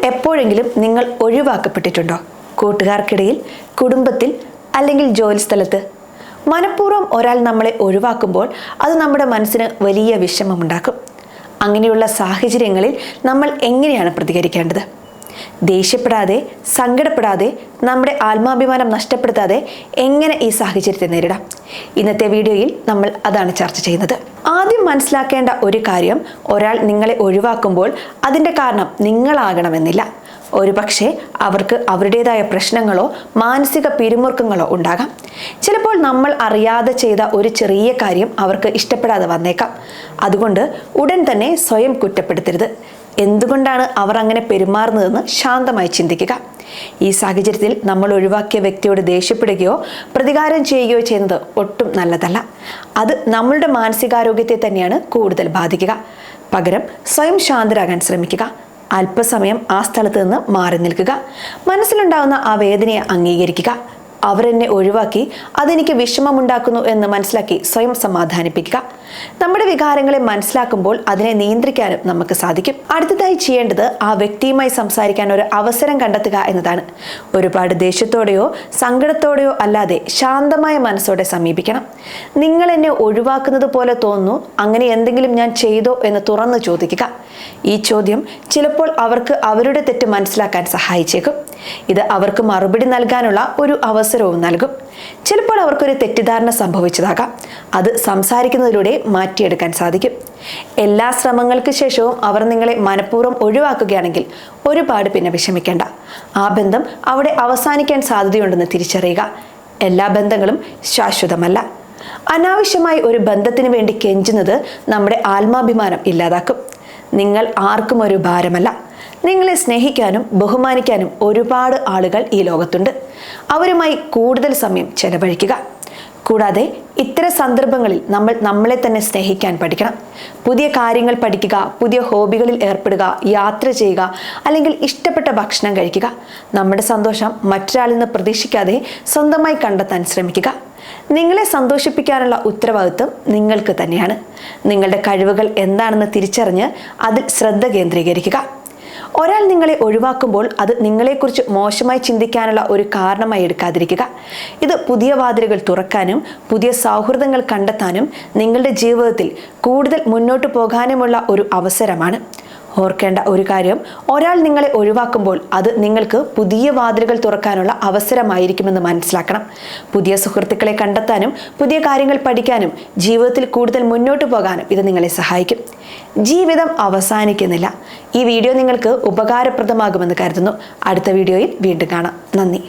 എപ്പോഴെങ്കിലും നിങ്ങൾ ഒഴിവാക്കപ്പെട്ടിട്ടുണ്ടോ? കൂട്ടുകാർക്കിടയിൽ, കുടുംബത്തിൽ, അല്ലെങ്കിൽ ജോലിസ്ഥലത്ത്? മനഃപൂർവ്വം ഒരാൾ നമ്മളെ ഒഴിവാക്കുമ്പോൾ അത് നമ്മുടെ മനസ്സിന് വലിയ വിഷമമുണ്ടാക്കും. അങ്ങനെയുള്ള സാഹചര്യങ്ങളിൽ നമ്മൾ എങ്ങനെയാണ് പ്രതികരിക്കേണ്ടത്? ദേഷ്യപ്പെടാതെ, സങ്കടപ്പെടാതെ, നമ്മുടെ ആത്മാഭിമാനം നഷ്ടപ്പെടുത്താതെ എങ്ങനെ ഈ സാഹചര്യത്തെ നേരിടാം? ഇന്നത്തെ വീഡിയോയിൽ നമ്മൾ അതാണ് ചർച്ച ചെയ്യുന്നത്. ആദ്യം മനസ്സിലാക്കേണ്ട ഒരു കാര്യം, ഒരാൾ നിങ്ങളെ ഒഴിവാക്കുമ്പോൾ അതിൻ്റെ കാരണം നിങ്ങളാകണമെന്നില്ല. ഒരുപക്ഷെ അവർക്ക് അവരുടേതായ പ്രശ്നങ്ങളോ മാനസിക പിരിമുറുക്കങ്ങളോ ഉണ്ടാകാം. ചിലപ്പോൾ നമ്മൾ അറിയാതെ ചെയ്ത ഒരു ചെറിയ കാര്യം അവർക്ക് ഇഷ്ടപ്പെടാതെ വന്നേക്കാം. അതുകൊണ്ട് ഉടൻ തന്നെ സ്വയം കുറ്റപ്പെടുത്തരുത്. എന്തുകൊണ്ടാണ് അവർ അങ്ങനെ പെരുമാറുന്നതെന്ന് ശാന്തമായി ചിന്തിക്കുക. ഈ സാഹചര്യത്തിൽ നമ്മൾ ഒഴിവാക്കിയ വ്യക്തിയോട് ദേഷ്യപ്പെടുകയോ പ്രതികാരം ചെയ്യുകയോ ചെയ്യുന്നത് ഒട്ടും നല്ലതല്ല. അത് നമ്മളുടെ മാനസികാരോഗ്യത്തെ തന്നെയാണ് കൂടുതൽ ബാധിക്കുക. പകരം സ്വയം ശാന്തരാകാൻ ശ്രമിക്കുക. അല്പസമയം ആ സ്ഥലത്ത് നിന്ന് മാറി നിൽക്കുക. മനസ്സിലുണ്ടാകുന്ന ആ വേദനയെ അംഗീകരിക്കുക. അവരെന്നെ ഒഴിവാക്കി, അതെനിക്ക് വിഷമമുണ്ടാക്കുന്നു എന്ന് മനസ്സിലാക്കി സ്വയം സമാധാനിപ്പിക്കുക. നമ്മുടെ വികാരങ്ങളെ മനസ്സിലാക്കുമ്പോൾ അതിനെ നിയന്ത്രിക്കാനും നമുക്ക് സാധിക്കും. അടുത്തതായി ചെയ്യേണ്ടത് ആ വ്യക്തിയുമായി സംസാരിക്കാൻ ഒരു അവസരം കണ്ടെത്തുക എന്നതാണ്. ഒരുപാട് ദേഷ്യത്തോടെയോ സങ്കടത്തോടെയോ അല്ലാതെ ശാന്തമായ മനസ്സോടെ സമീപിക്കണം. നിങ്ങൾ എന്നെ ഒഴിവാക്കുന്നത് പോലെ തോന്നുന്നു, അങ്ങനെ എന്തെങ്കിലും ഞാൻ ചെയ്തോ എന്ന് തുറന്നു ചോദിക്കുക. ഈ ചോദ്യം ചിലപ്പോൾ അവർക്ക് അവരുടെ തെറ്റ് മനസ്സിലാക്കാൻ സഹായിച്ചേക്കും. ഇത് അവർക്ക് മറുപടി നൽകാനുള്ള ഒരു അവസരവും നൽകും. ചിലപ്പോൾ അവർക്കൊരു തെറ്റിദ്ധാരണ സംഭവിച്ചതാകാം. അത് സംസാരിക്കുന്നതിലൂടെ മാറ്റിയെടുക്കാൻ സാധിക്കും. എല്ലാ ശ്രമങ്ങൾക്ക് ശേഷവും അവർ നിങ്ങളെ മനഃപൂർവ്വം ഒഴിവാക്കുകയാണെങ്കിൽ ഒരുപാട് പിന്നെ വിഷമിക്കേണ്ട. ആ ബന്ധം അവിടെ അവസാനിക്കാൻ സാധ്യതയുണ്ടെന്ന് തിരിച്ചറിയുക. എല്ലാ ബന്ധങ്ങളും ശാശ്വതമല്ല. അനാവശ്യമായി ഒരു ബന്ധത്തിന് വേണ്ടി കെഞ്ചുന്നത് നമ്മുടെ ആത്മാഭിമാനം ഇല്ലാതാക്കും. നിങ്ങൾ ആർക്കും ഒരു ഭാരമല്ല. നിങ്ങളെ സ്നേഹിക്കാനും ബഹുമാനിക്കാനും ഒരുപാട് ആളുകൾ ഈ ലോകത്തുണ്ട്. അവരുമായി കൂടുതൽ സമയം ചെലവഴിക്കുക. കൂടാതെ ഇത്തരം സന്ദർഭങ്ങളിൽ നമ്മൾ നമ്മളെ തന്നെ സ്നേഹിക്കാൻ പഠിക്കണം. പുതിയ കാര്യങ്ങൾ പഠിക്കുക, പുതിയ ഹോബികളിൽ ഏർപ്പെടുക, യാത്ര ചെയ്യുക, അല്ലെങ്കിൽ ഇഷ്ടപ്പെട്ട ഭക്ഷണം കഴിക്കുക. നമ്മുടെ സന്തോഷം മറ്റൊരാളിൽ നിന്ന് പ്രതീക്ഷിക്കാതെ സ്വന്തമായി കണ്ടെത്താൻ ശ്രമിക്കുക. നിങ്ങളെ സന്തോഷിപ്പിക്കാനുള്ള ഉത്തരവാദിത്വം നിങ്ങൾക്ക് തന്നെയാണ്. നിങ്ങളുടെ കഴിവുകൾ എന്താണെന്ന് തിരിച്ചറിഞ്ഞ് അതിൽ ശ്രദ്ധ കേന്ദ്രീകരിക്കുക. ഒരാൾ നിങ്ങളെ ഒഴിവാക്കുമ്പോൾ അത് നിങ്ങളെക്കുറിച്ച് മോശമായി ചിന്തിക്കാനുള്ള ഒരു കാരണമായി എടുക്കാതിരിക്കുക. ഇത് പുതിയ വാതിലുകൾ തുറക്കാനും പുതിയ സൗഹൃദങ്ങൾ കണ്ടെത്താനും നിങ്ങളുടെ ജീവിതത്തിൽ കൂടുതൽ മുന്നോട്ട് പോകാനുമുള്ള ഒരു അവസരമാണ്. ഓർക്കേണ്ട ഒരു കാര്യം, ഒരാൾ നിങ്ങളെ ഒഴിവാക്കുമ്പോൾ അത് നിങ്ങൾക്ക് പുതിയ വാതിലുകൾ തുറക്കാനുള്ള അവസരമായിരിക്കുമെന്ന് മനസ്സിലാക്കണം. പുതിയ സുഹൃത്തുക്കളെ കണ്ടെത്താനും പുതിയ കാര്യങ്ങൾ പഠിക്കാനും ജീവിതത്തിൽ കൂടുതൽ മുന്നോട്ട് പോകാനും ഇത് നിങ്ങളെ സഹായിക്കും. ജീവിതം അവസാനിക്കുന്നില്ല. ഈ വീഡിയോ നിങ്ങൾക്ക് ഉപകാരപ്രദമാകുമെന്ന് കരുതുന്നു. അടുത്ത വീഡിയോയിൽ വീണ്ടും കാണാം. നന്ദി.